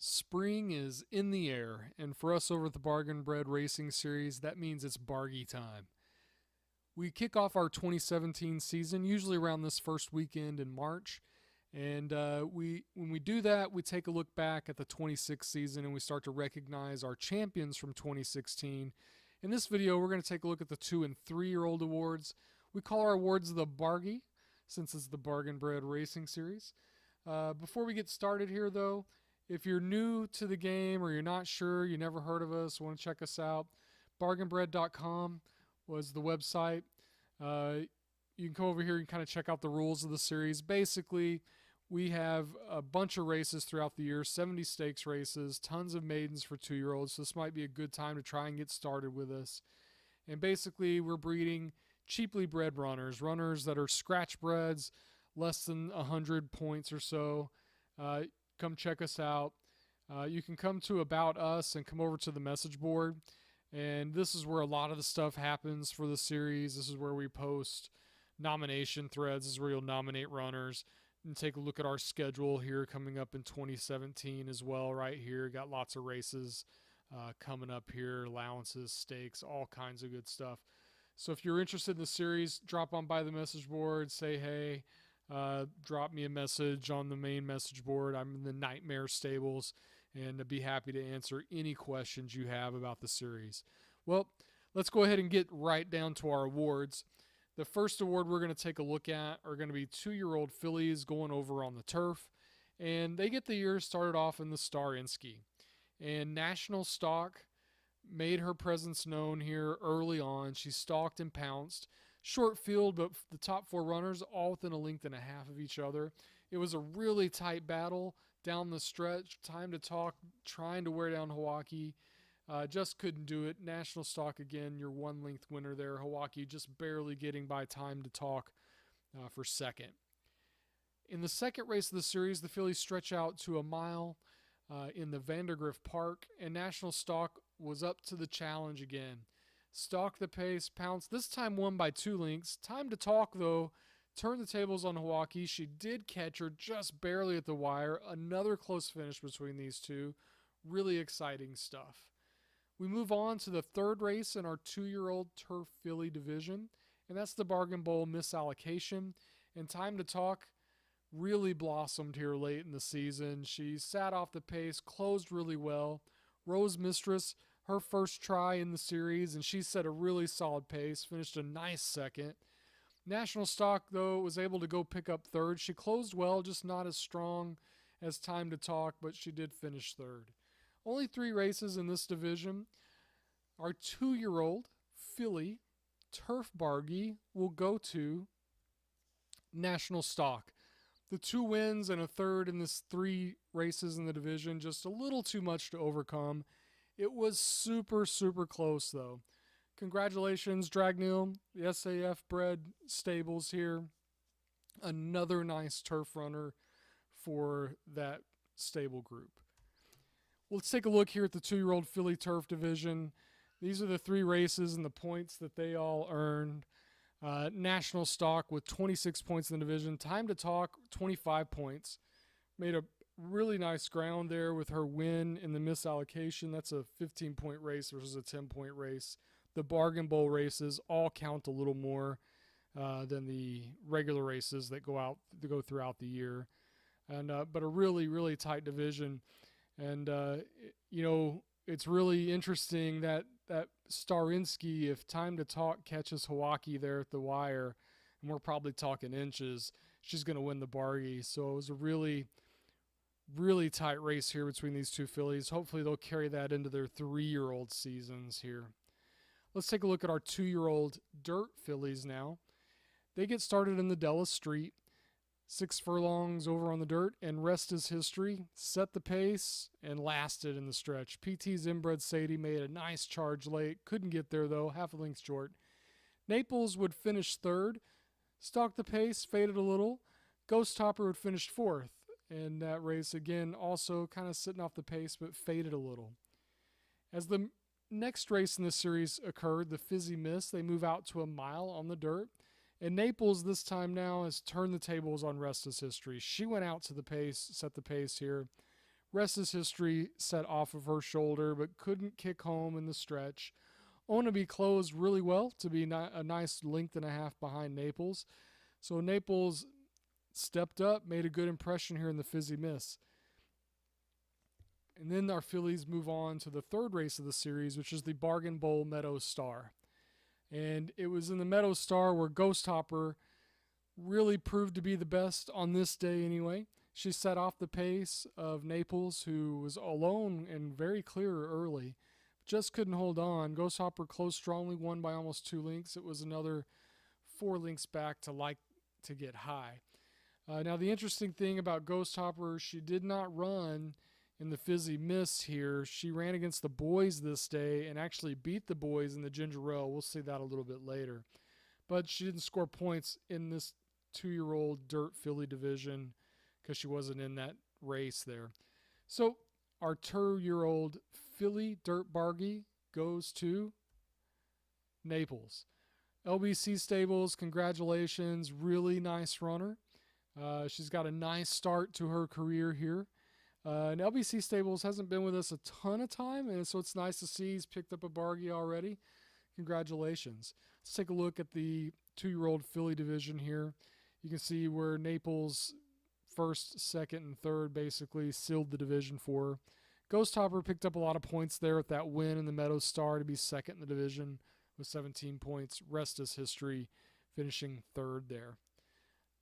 Spring is in the air, and for us over at the Bargain Bread Racing Series, that means it's Bargie time. We kick off our 2017 season usually around this first weekend in March, and when we do that, we take a look back at the 26th season and we start to recognize our champions from 2016. In this video, we're going to take a look at the 2 and 3-year-old awards. We call our awards the Bargie, since it's the Bargain Bread Racing Series. Before we get started here, though, if you're new to the game or you're not sure, you never heard of us, want to check us out, bargainbread.com was the website. You can come over here and kind of check out the rules of the series. Basically, we have a bunch of races throughout the year, 70 stakes races, tons of maidens for 2-year-olds, so this might be a good time to try and get started with us. And basically, we're breeding cheaply bred runners that are scratch breds, less than 100 points or so. Come check us out. You can come to About Us and come over to the message board. And this is where a lot of the stuff happens for the series. This is where we post nomination threads. This is where you'll nominate runners. And take a look at our schedule here coming up in 2017 as well right here. Got lots of races coming up here, allowances, stakes, all kinds of good stuff. So if you're interested in the series, drop on by the message board, say hey. Drop me a message on the main message board. I'm in the Nightmare Stables, and I'd be happy to answer any questions you have about the series. Well, let's go ahead and get right down to our awards. The first award we're going to take a look at are going to be 2-year-old fillies going over on the turf, and they get the year started off in the Star-Insky. And National Stock made her presence known here early on. She stalked and pounced. Short field, but the top 4 runners all within a length and a half of each other. It was a really tight battle down the stretch. Time to Talk, trying to wear down Hawaii. Just couldn't do it. National Stock, again, your 1-length winner there. Hawaii just barely getting by Time to Talk for second. In the second race of the series, the fillies stretch out to a mile in the Vandergrift Park, and National Stock was up to the challenge again. Stalked the pace, pounced, this time won by 2 lengths. Time to Talk, though, turned the tables on Hawaii. She did catch her just barely at the wire. Another close finish between these two. Really exciting stuff. We move on to the third race in our 2-year-old turf filly division, and that's the Bargain Bowl misallocation. And Time to Talk really blossomed here late in the season. She sat off the pace, closed really well. Rose Mistress, her first try in the series, and she set a really solid pace, finished a nice second. National Stock, though, was able to go pick up third. She closed well, just not as strong as Time to Talk, but she did finish third. Only 3 races in this division. Our 2-year-old filly, Turf Bargie, will go to National Stock. The 2 wins and a third in this 3 races in the division, just a little too much to overcome. It was super, super close, though. Congratulations, Dragneel, the SAF bred stables here. Another nice turf runner for that stable group. Let's take a look here at the 2-year-old filly turf division. These are the 3 races and the points that they all earned. National Stock with 26 points in the division. Time to Talk, 25 points. Made a really nice ground there with her win in the misallocation. That's a 15-point race versus a 10-point race. The Bargain Bowl races all count a little more than the regular races that go throughout the year. And but a really, really tight division. And it's really interesting that Star-Insky, if Time to Talk catches Hawaii there at the wire, and we're probably talking inches, she's going to win the Bargie. So it was a really, really tight race here between these 2 fillies. Hopefully they'll carry that into their 3-year-old seasons here. Let's take a look at our 2-year-old dirt fillies now. They get started in the Della Street. 6 furlongs over on the dirt, and rest is history. Set the pace and lasted in the stretch. PT's Inbred Sadie made a nice charge late. Couldn't get there, though, half a length short. Naples would finish third. Stalked the pace, faded a little. Ghost Topper would finish fourth. And that race, again, also kind of sitting off the pace, but faded a little. As the next race in the series occurred, the Fizzy Miss, they move out to a mile on the dirt. And Naples this time now has turned the tables on Resta's history. She went out to the pace, set the pace here. Rest is history, set off of her shoulder, but couldn't kick home in the stretch. Onaby closed really well to be a nice length and a half behind Naples. So Naples stepped up, made a good impression here in the Fizzy Miss. And then our fillies move on to the third race of the series, which is the Bargain Bowl Meadow Star. And it was in the Meadow Star where Ghost Hopper really proved to be the best on this day anyway. She set off the pace of Naples, who was alone and very clear early. Just couldn't hold on. Ghost Hopper closed strongly, won by almost 2 lengths. It was another 4 lengths back to get high. Now, the interesting thing about Ghost Hopper, she did not run in the Fizzy Miss here. She ran against the boys this day and actually beat the boys in the Ginger Ale. We'll see that a little bit later. But she didn't score points in this 2-year-old dirt filly division because she wasn't in that race there. So our 2-year-old filly dirt Bargie goes to Naples. LBC Stables, congratulations. Really nice runner. She's got a nice start to her career here. And LBC Stables hasn't been with us a ton of time, and so it's nice to see he's picked up a Bargie already. Congratulations. Let's take a look at the 2-year-old filly division here. You can see where Naples first, second, and third basically sealed the division for her. Ghost Hopper picked up a lot of points there with that win in the Meadow Star to be second in the division with 17 points. Rest is history, finishing third there.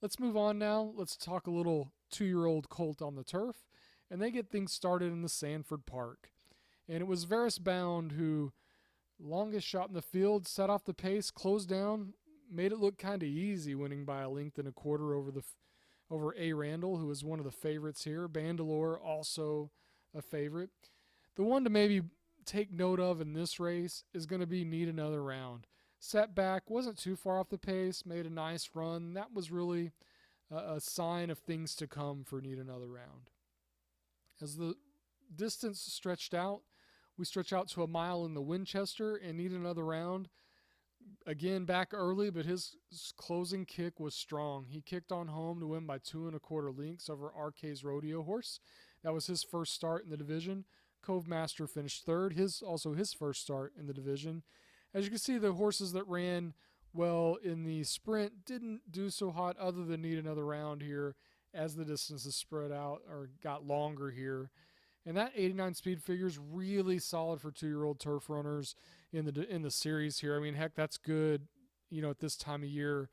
Let's move on now. Let's talk a little 2-year-old colt on the turf. And they get things started in the Sanford Park. And it was Varus Bound who, longest shot in the field, set off the pace, closed down, made it look kind of easy, winning by 1.25 lengths over A. Randall, who was one of the favorites here. Bandalore, also a favorite. The one to maybe take note of in this race is going to be Need Another Round. Set back, wasn't too far off the pace, made a nice run. That was really a sign of things to come for Need Another Round. As the distance stretched out, we stretch out to 1 mile in the Winchester and Need Another Round. Again, back early, but his closing kick was strong. He kicked on home to win by 2.25 lengths over RK's Rodeo Horse. That was his first start in the division. Cove Master finished third, also his first start in the division. As you can see, the horses that ran well in the sprint didn't do so hot other than Need Another Round here as the distances spread out or got longer here. And that 89 speed figure is really solid for 2-year-old turf runners in the series here. I mean, heck, that's good, at this time of year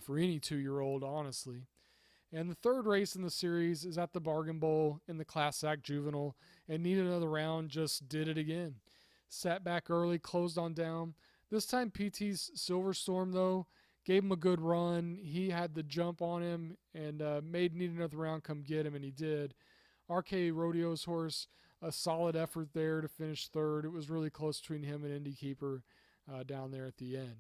for any 2-year-old, honestly. And the third race in the series is at the Bargain Bowl in the Class Act Juvenile, and Need Another Round just did it again. Sat back early, closed on down. This time PT's Silver Storm, though, gave him a good run. He had the jump on him and made Need Another Round come get him, and he did. RK Rodeo's horse, a solid effort there to finish third. It was really close between him and Indy Keeper down there at the end.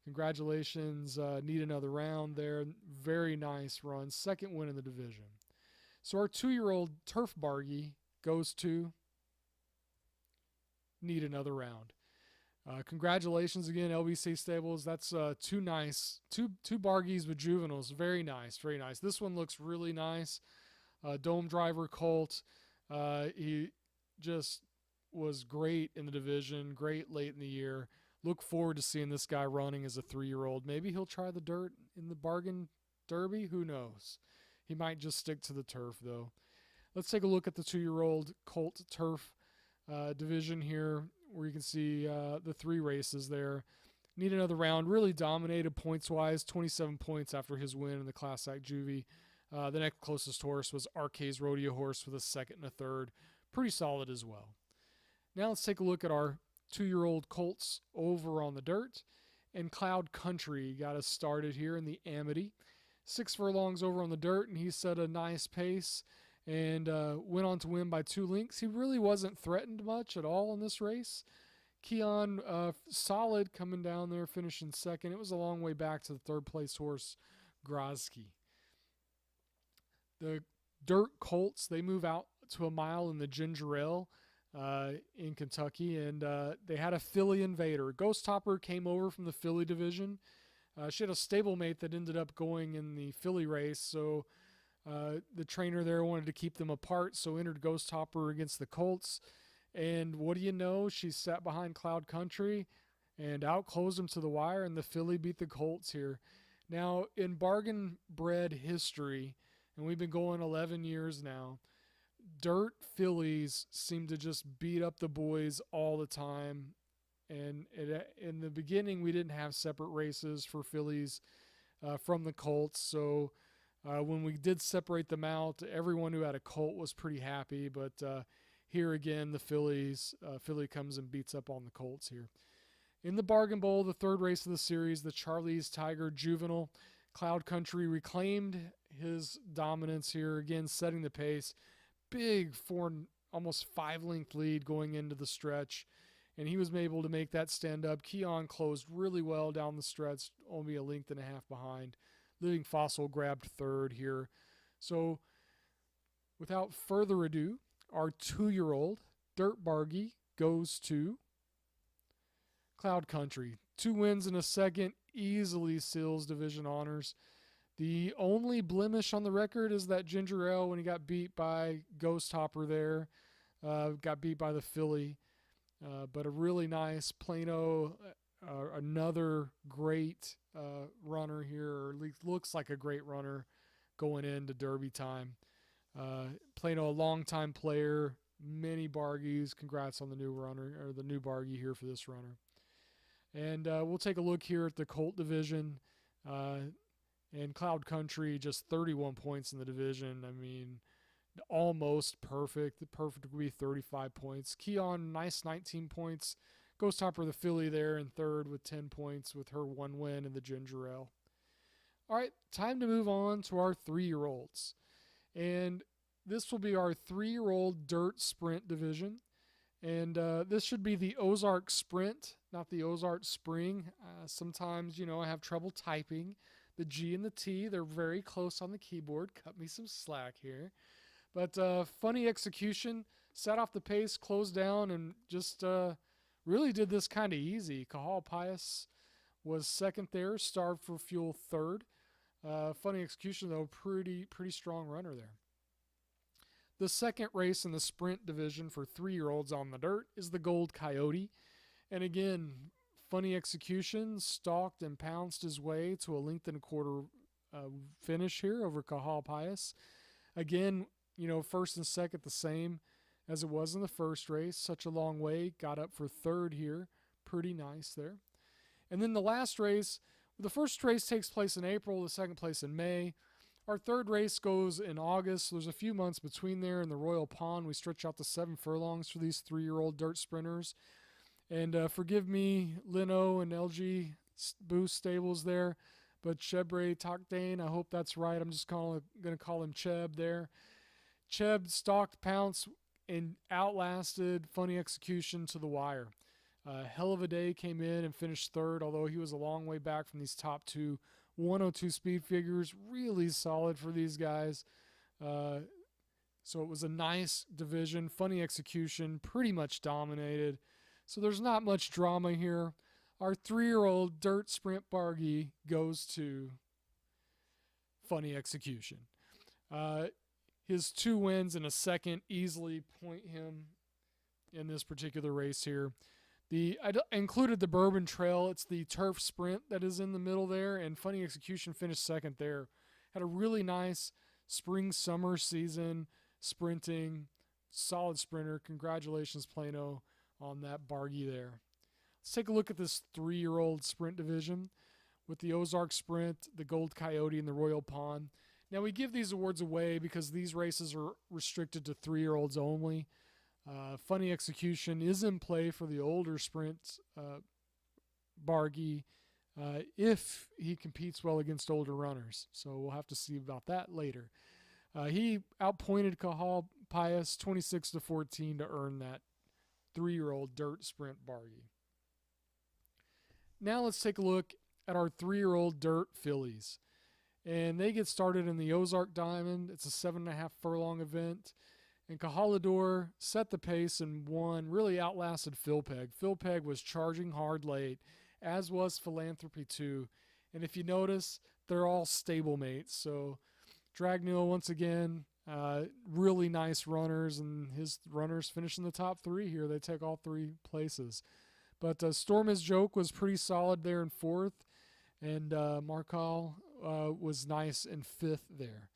Congratulations, Need Another Round there. Very nice run. Second win in the division. So our 2-year-old turf Bargie goes to Need Another Round. Congratulations again, LBC Stables. That's two Bargies with juveniles. Very nice, very nice. This one looks really nice. Dome Driver colt. He just was great in the division, great late in the year. Look forward to seeing this guy running as a 3-year-old. Maybe he'll try the dirt in the Bargain Derby. Who knows? He might just stick to the turf, though. Let's take a look at the 2-year-old colt turf division here, where you can see the 3 races there. Need Another Round really dominated points-wise, 27 points after his win in the Class Act Juvie. The next closest horse was RK's Rodeo Horse with a second and a third. Pretty solid as well. Now let's take a look at our 2-year-old colts over on the dirt. And Cloud Country got us started here in the Amity. 6 furlongs over on the dirt, and he set a nice pace and went on to win by 2 lengths. He really wasn't threatened much at all in this race. Keon, solid coming down there, finishing second. It was a long way back to the third-place horse, Grozky. The dirt colts, they move out to 1 mile in the Ginger Ale in Kentucky, and they had a filly invader. Ghost Hopper came over from the filly division. She had a stablemate that ended up going in the filly race, so The trainer there wanted to keep them apart, so entered Ghost Hopper against the Colts. And what do you know? She sat behind Cloud Country and outclosed them to the wire, and the filly beat the Colts here. Now, in bargain bred history, and we've been going 11 years now, dirt fillies seem to just beat up the boys all the time. And in the beginning, we didn't have separate races for fillies from the Colts, so when we did separate them out, everyone who had a colt was pretty happy. But here again, the filly comes and beats up on the Colts here. In the Bargain Bowl, the third race of the series, the Charlie's Tiger Juvenile, Cloud Country reclaimed his dominance here, again setting the pace. Big almost 5-length lead going into the stretch, and he was able to make that stand up. Keon closed really well down the stretch, only a length and a half behind. Living Fossil grabbed third here. So without further ado, our 2-year-old Dirt Bargie goes to Cloud Country. 2 wins and a second, easily seals division honors. The only blemish on the record is that Ginger Ale, when he got beat by Ghost Hopper there, got beat by the filly. But a really nice Plano, another great runner here, or at least looks like a great runner going into Derby time. Plano, a long-time player, many Bargies. Congrats on the new runner, or the new Bargie here for this runner. And we'll take a look here at the Colt division. And Cloud Country, just 31 points in the division. I mean, almost perfect. The perfect would be 35 points. Keon, nice 19 points. Ghost Hopper, the filly there in third with 10 points with her 1 win in the Ginger Ale. All right, time to move on to our 3-year-olds. And this will be our 3-year-old dirt sprint division. And this should be the Ozark Sprint, not the Ozark Spring. Sometimes, I have trouble typing. The G and the T, they're very close on the keyboard. Cut me some slack here. But funny execution, set off the pace, closed down, and just really did this kind of easy. Cahal Pius was second there, Starved for Fuel third. Funny execution, though, pretty strong runner there. The second race in the sprint division for 3-year-olds on the dirt is the Gold Coyote. And again, funny execution, stalked and pounced his way to a length and a quarter finish here over Cahal Pius. Again, first and second the same as it was in the first race. Such a long way. Got up for third here. Pretty nice there. And then the last race, the first race takes place in April, the second place in May. Our third race goes in August. There's a few months between there in the Royal Pond. We stretch out to 7 furlongs for these 3-year-old dirt sprinters. And forgive me, Lino and LG Boost stables there, but Chebre Tokdane, I hope that's right. I'm just going to call him Cheb there. Cheb stalked, pounced, and outlasted funny execution to the wire. Hell of a day, came in and finished third, although he was a long way back from these top 2 102 speed figures. Really solid for these guys. So it was a nice division, funny execution, pretty much dominated. So there's not much drama here. Our 3-year-old dirt sprint Bargie goes to funny execution. His 2 wins and a second easily point him in this particular race here. I included the Bourbon Trail. It's the turf sprint that is in the middle there, and funny execution finished second there. Had a really nice spring-summer season sprinting. Solid sprinter. Congratulations, Plano, on that Bargie there. Let's take a look at this 3-year-old sprint division with the Ozark Sprint, the Gold Coyote, and the Royal Pond. Now, we give these awards away because these races are restricted to 3-year-olds only. Funny execution is in play for the older sprint Bargie if he competes well against older runners. So we'll have to see about that later. He outpointed Cahal Pius 26-14 to earn that 3-year-old dirt sprint Bargie. Now let's take a look at our 3-year-old dirt fillies. And they get started in the Ozark Diamond. It's a 7.5 furlong event. And Cahalador set the pace and won, really outlasted Philpeg. Philpeg was charging hard late, as was Philanthropy too. And if you notice, they're all stablemates. So Dragneel once again, really nice runners, and his runners finish in the top three here. They take all three places. But Storm Is Joke was pretty solid there in fourth, and Markal was nice in fifth there.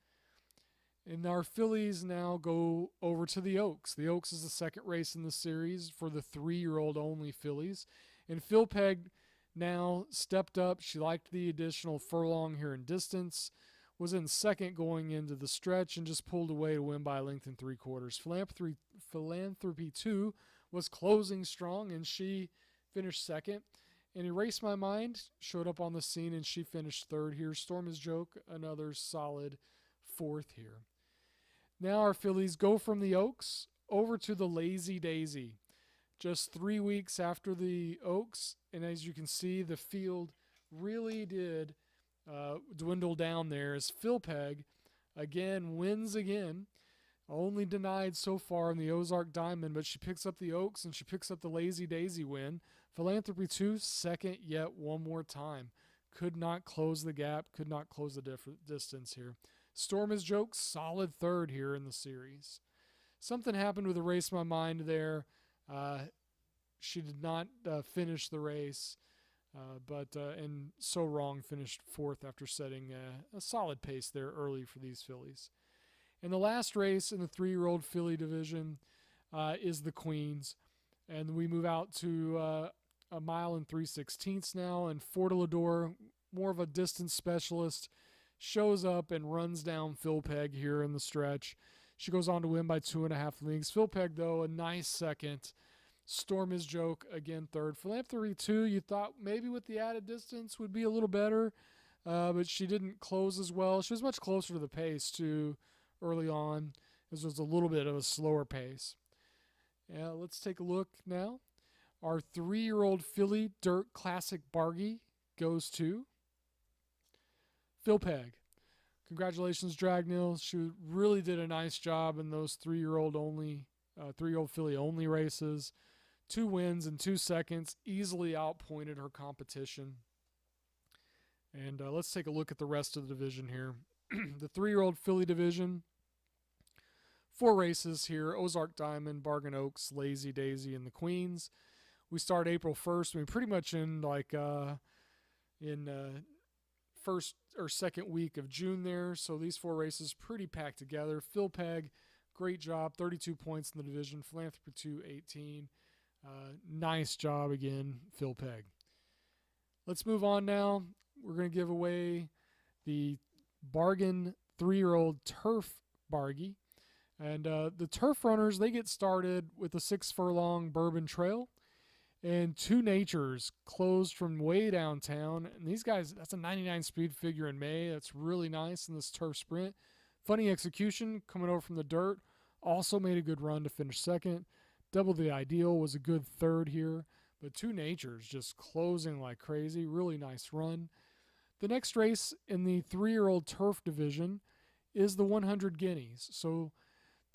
And our fillies now go over to the Oaks. The Oaks is the second race in the series for the 3-year-old only fillies. And Phil Peg now stepped up. She liked the additional furlong here in distance, was in second going into the stretch, and just pulled away to win by a length and 3/4. Philanthropy 2 was closing strong, and she finished second. And Erase My Mind showed up on the scene, and she finished third here. Storm Is Joke, another solid fourth here. Now our fillies go from the Oaks over to the Lazy Daisy. Just 3 weeks after the Oaks, and as you can see, the field really did dwindle down there as Phil Peg again wins again. Only denied so far in the Ozark Diamond, but she picks up the Oaks and she picks up the Lazy Daisy win. Philanthropy 2, second yet one more time. Could not close the gap, could not close the distance here. Storm Is Joke, solid third here in the series. Something happened with Erase My Mind there. She did not finish the race, and So Wrong finished fourth after setting a solid pace there early for these fillies. And the last race in the 3-year-old filly division is the Queens. And we move out to a mile and 3/16 now. And Fortalador, more of a distance specialist, shows up and runs down Phil Peg here in the stretch. She goes on to win by 2.5 lengths. Phil Peg, though, a nice second. Storm Is Joke, again, third. Philanthropy 2, you thought maybe with the added distance would be a little better, but she didn't close as well. She was much closer to the pace, too, early on. This was a little bit of a slower pace. Let's take a look now. Our 3-year-old filly Dirt Classic Bargie goes to Phil Peg. Congratulations, Dragneel. She really did a nice job in those 3-year-old filly only races. 2 wins in 2 seconds, easily outpointed her competition. And let's take a look at the rest of the division here. The 3-year-old filly division, 4 races here: Ozark Diamond, Bargain Oaks, Lazy Daisy, and the Queens. We start April 1st. I mean, pretty much in first or second week of June there. So these 4 races pretty packed together. Phil Peg, great job, 32 points in the division. Philanthropy 2, 18. Nice job again, Phil Peg. Let's move on now. We're going to give away the Bargain 3-year-old Turf Bargie. And the Turf runners, they get started with a 6-furlong Bourbon Trail. And Two Natures closed from way downtown. And these guys, that's a 99 speed figure in May. That's really nice in this turf sprint. Funny Execution coming over from the dirt. Also made a good run to finish second. Double the Ideal was a good third here. But Two Natures just closing like crazy. Really nice run. The next race in the 3-year-old turf division is the 100 Guineas. So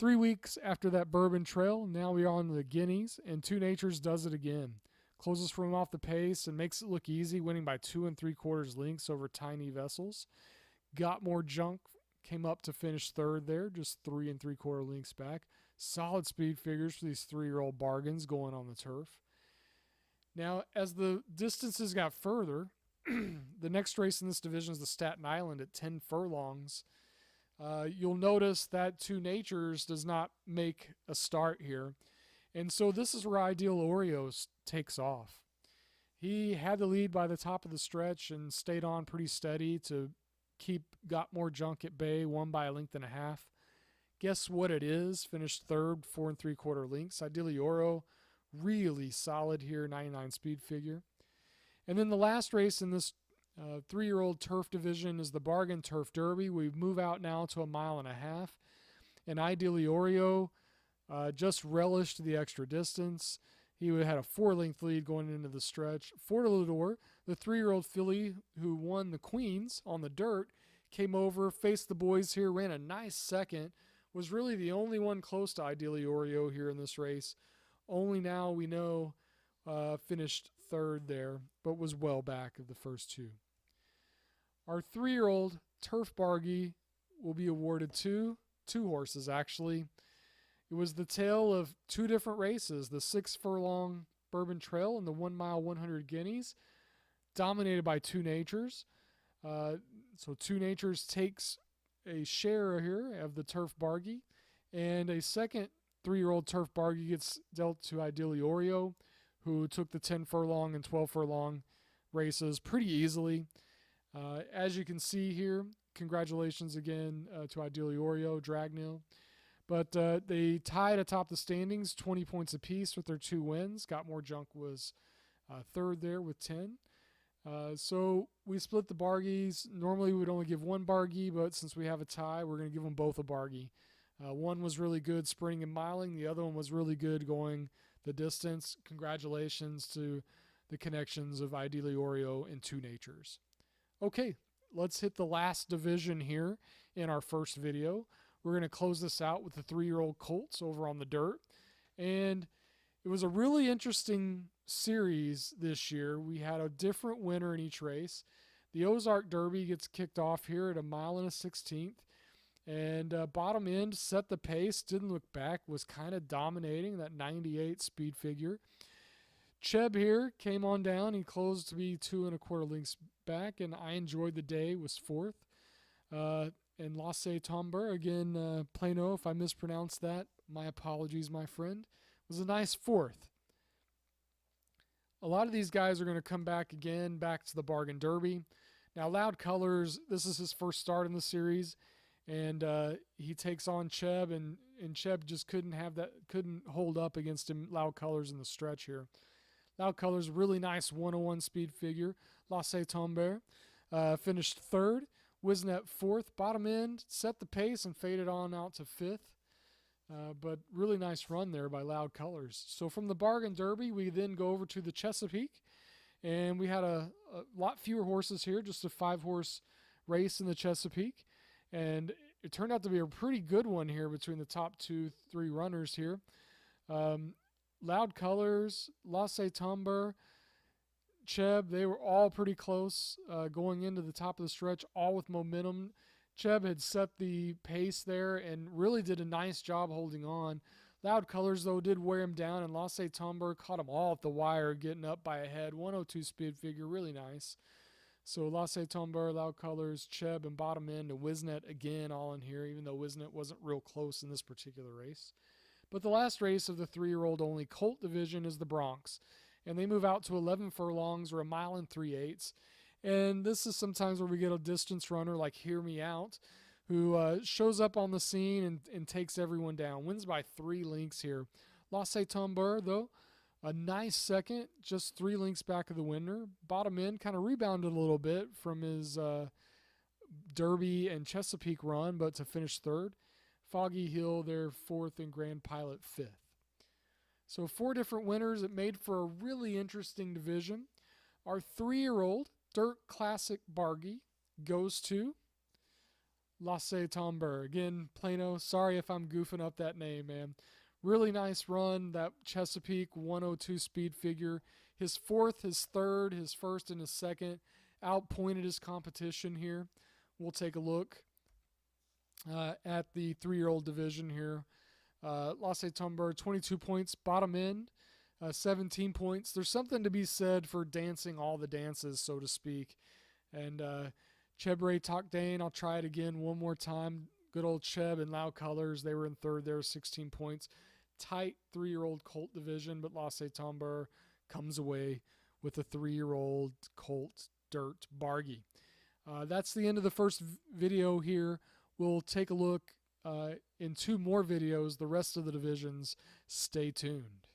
3 weeks after that Bourbon Trail, now we are on the Guineas, and Two Natures does it again. Closes from off the pace and makes it look easy, winning by 2 3/4 lengths over Tiny Vessels. Got More Junk, came up to finish third there, just 3 3/4 lengths back. Solid speed figures for these 3-year-old bargains going on the turf. Now, as the distances got further, the next race in this division is the Staten Island at 10 furlongs. You'll notice that Two Natures does not make a start here. And so this is where Ideal Oreos takes off. He had the lead by the top of the stretch and stayed on pretty steady to keep Got More Junk at bay, won by a length and a half. Guess what it is? Finished third, 4 3/4 lengths. Ideal Oro, really solid here, 99 speed figure. And then the last race in this 3-year-old turf division is the Bargain Turf Derby. We move out now to a 1.5 miles. And Ideally Oreo just relished the extra distance. He had a 4-length lead going into the stretch. Fortalador, the 3-year-old filly who won the Queens on the dirt, came over, faced the boys here, ran a nice second, was really the only one close to Ideally Oreo here in this race. Only now we know finished third there, but was well back of the first 2. Our 3-year-old Turf Bargie will be awarded two horses, actually. It was the tale of two different races, the 6 furlong Bourbon Trail and the 1 mile 100 guineas, dominated by Two Natures. So Two Natures takes a share here of the Turf Bargie, and a second 3-year-old Turf Bargie gets dealt to Ideally Oreo, who took the 10 furlong and 12 furlong races pretty easily. As you can see here, congratulations again to Ideally Oreo, Dragneel. But they tied atop the standings, 20 points apiece with their 2 wins. Got More Junk was third there with 10. So we split the Bargies. Normally we would only give one Bargie, but since we have a tie, we're going to give them both a Bargie. One was really good sprinting and miling. The other one was really good going the distance. Congratulations to the connections of Ideally Oreo and Two Natures. Okay, let's hit the last division here in our first video. We're going to close this out with the 3-year-old colts over on the dirt. And it was a really interesting series this year. We had a different winner in each race. The Ozark Derby gets kicked off here at 1 mile and a 16th. And Bottom End set the pace, didn't look back, was kind of dominating that 98 speed figure. Cheb here came on down. He closed to be 2 1/4 lengths back, and I Enjoyed the Day was 4th. And Lasse Tomber, again, Plano, if I mispronounced that, my apologies, my friend, was a nice 4th. A lot of these guys are going to come back again, back to the Bargain Derby. Now, Loud Colors, this is his first start in the series, and he takes on Cheb, and Cheb just couldn't hold up against him. Loud Colors in the stretch here. Loud Colors, really nice 101 speed figure. Lasse Tomber finished 3rd. Wisnet 4th. Bottom End set the pace and faded on out to 5th. But really nice run there by Loud Colors. So from the Bargain Derby, we then go over to the Chesapeake. And we had a lot fewer horses here, just a 5-horse race in the Chesapeake. And it turned out to be a pretty good one here between the top 2-3 runners here. Loud Colors, Lasse Tomber, Cheb, they were all pretty close going into the top of the stretch, all with momentum. Cheb had set the pace there and really did a nice job holding on. Loud Colors, though, did wear him down, and Lasse Tomber caught him all at the wire, getting up by a head. 102 speed figure, really nice. So Lasse Tomber, Loud Colors, Cheb, and Bottom End, and Wisnet again all in here, even though Wisnet wasn't real close in this particular race. But the last race of the 3-year-old only colt division is the Bronx. And they move out to 11 furlongs or 1 mile and 3/8. And this is sometimes where we get a distance runner like Hear Me Out, who shows up on the scene and takes everyone down. Wins by 3 lengths here. Lasse Tomber, though, a nice second, just 3 lengths back of the winner. Bottom End kind of rebounded a little bit from his Derby and Chesapeake run, but to finish 3rd. Foggy Hill, their 4th, and Grand Pilot 5th. So 4 different winners. It made for a really interesting division. Our 3-year-old Dirt Classic Bargie goes to Lasse Tomber. Again, Plano, sorry if I'm goofing up that name, man. Really nice run. That Chesapeake 102 speed figure. His 4th, his 3rd, his 1st, and his 2nd outpointed his competition here. We'll take a look at the 3-year-old division here. Lasse Tomber, 22 points. Bottom End, 17 points. There's something to be said for dancing all the dances, so to speak. And Chebre Tokdane, I'll try it again one more time. Good old Cheb and Loud Colors, they were in 3rd there, 16 points. Tight 3-year-old colt division, but Lasse Tomber comes away with a 3-year-old colt Dirt Bargie. That's the end of the first video here. We'll take a look in 2 more videos, the rest of the divisions. Stay tuned.